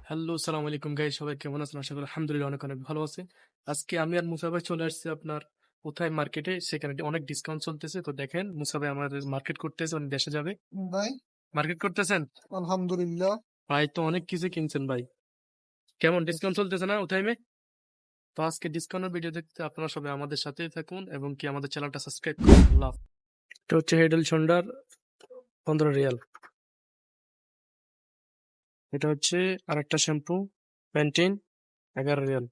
Hello, সালাম আলাইকুম guys, সবাই কেমন আছেন? আশা করি আলহামদুলিল্লাহ অনেক অনেক ভালো আছে। আজকে আমি আর মুসা ভাই চলে আসছি আপনার কোথায় মার্কেটে, সেখানে অনেক ডিসকাউন্ট চলতেছে। তো দেখেন মুসা ভাই আমাদের মার্কেট করতেছে, উনি দেশে যাবে। ভাই মার্কেট করতেছেন আলহামদুলিল্লাহ। ভাই? তো অনেক কিছু কিনছেন ভাই। কেমন ডিসকাউন্ট চলতেছে না উঠাইমে? তো আজকে ডিসকাউন্টের ভিডিও দেখতে আপনারা সবাই আমাদের সাথেই থাকুন এবং কি আমাদের চ্যানেলটা সাবস্ক্রাইব করুন। আল্লাহ হাফেজ। এটা হচ্ছে হেড এন্ড শোল্ডার 15 রিয়াল। এটা হচ্ছে আরেকটা শ্যাম্পু প্যান্টিন 11 রিয়াল।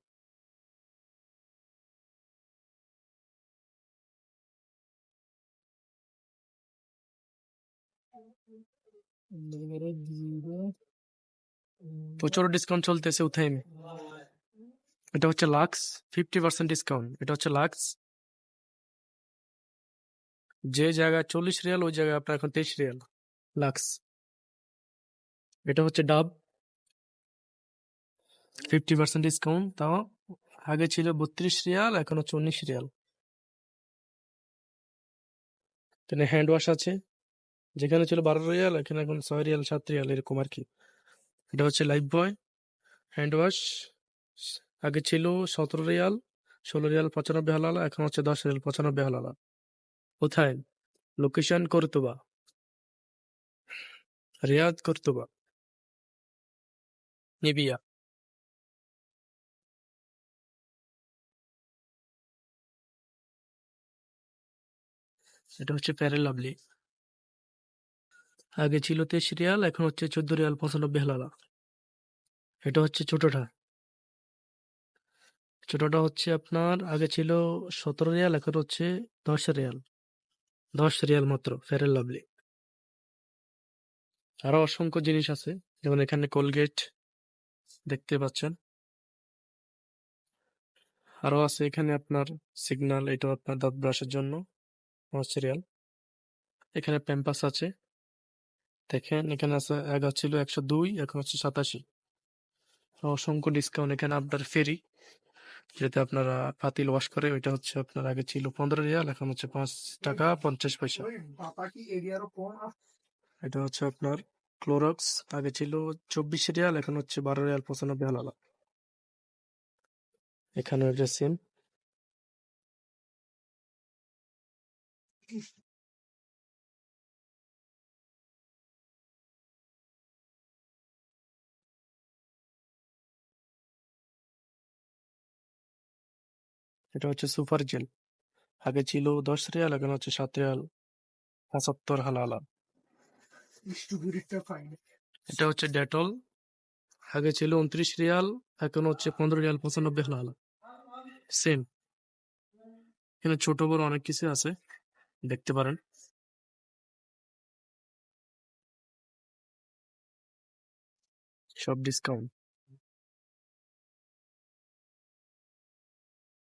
প্রচুর ডিসকাউন্ট চলতেছে উঠাইমে। এটা হচ্ছে লাক্স, 50% ডিসকাউন্ট। এটা হচ্ছে লাক্স, যে জায়গায় 40 রিয়াল ওই জায়গায় আপনার এখন 23 রিয়াল লাক্স। এটা হচ্ছে ডাব, 50% ডিসকাউন্ট। তাও আগে ছিল 32 রিয়াল, এখন হচ্ছে 19 রিয়াল। এখানে হ্যান্ড ওয়াশ আছে, যেখানে ছিল 12 রিয়াল এখানে এখন 6 রিয়াল 7 রিয়াল এরকম আর কি। এটা হচ্ছে লাইফ বয় হ্যান্ড ওয়াশ, আগে ছিল 17 রিয়াল, 16 রিয়াল 95 হালালা, এখন হচ্ছে 10 রিয়াল 95 হালালা। কোথায়? লোকেশন কর্তোবা, রিয়াদ কর্তোবা, নিবিয়া। এটা হচ্ছে ফেয়ার লাভলি, আগে ছিল 23 রিয়াল, এখন হচ্ছে 14 রিয়াল 95 হালালা। এটা হচ্ছে ছোটটা, ছোটটা হচ্ছে আপনার আগে ছিল 17 রিয়াল, এখন হচ্ছে 10 রিয়াল, 10 রিয়াল মাত্র ফেয়ার লাভলি। আরো অসংখ্য জিনিস আছে, যেমন এখানে কোলগেট দেখতে পাচ্ছেন। আরো আছে এখানে আপনার সিগন্যাল, এটা আপনার দাঁত ব্রাশের জন্য 5 রিয়াল। এখানে প্যাম্পাস আছে, দেখেন এখানে আছে, আগে ছিল 102, এখন হচ্ছে 87। অসংখ্য ডিসকাউন্ট। এখানে আপনার ফেরি, যেটা আপনারা পাতিল ওয়াশ করে, ওইটা হচ্ছে আপনার আগে ছিল 15 রিয়াল, এখন হচ্ছে 5 টাকা 50 পয়সা। এটা হচ্ছে আপনার ক্লোরক্স, আগে ছিল 24 রিয়াল, এখন হচ্ছে 12 রিয়াল 95 হালালা। এখানে এটা সেম। এটা হচ্ছে সুপার জেল, আগে ছিল 10 রিয়াল, এখন হচ্ছে 7 রিয়াল 75 হালালা। এটা হচ্ছে ডেটল, আগে ছিল 29 রিয়াল, এখন হচ্ছে 15 রিয়াল 95 হালালা। সেম। এখানে ছোট বড় অনেক কিছু আছে, দেখতে পারেন। সব ডিসকাউন্ট।